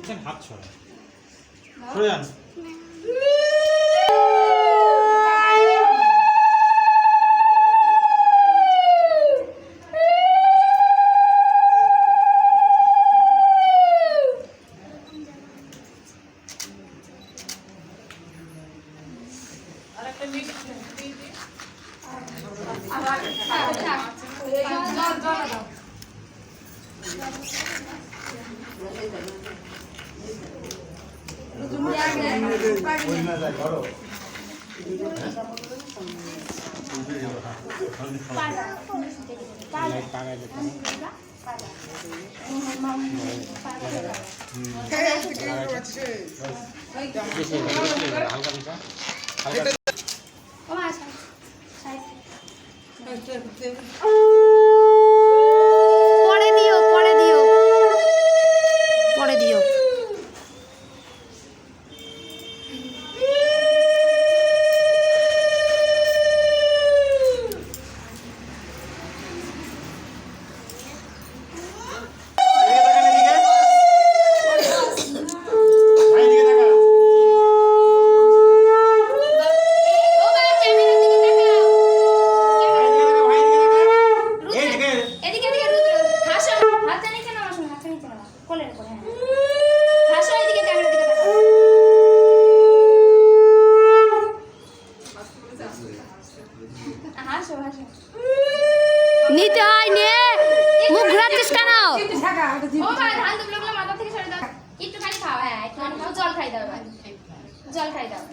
দিচ্ছেন হাত ছড়া সরে যান। পরে দিও পরে দিও পরে দিও। নিতে হয় নে মুখ ঘোরাচ্ছিস কেন? একটুখানি খাও, হ্যাঁ একটুখানি খাও, জল খাই দাও, জল খাই দাও।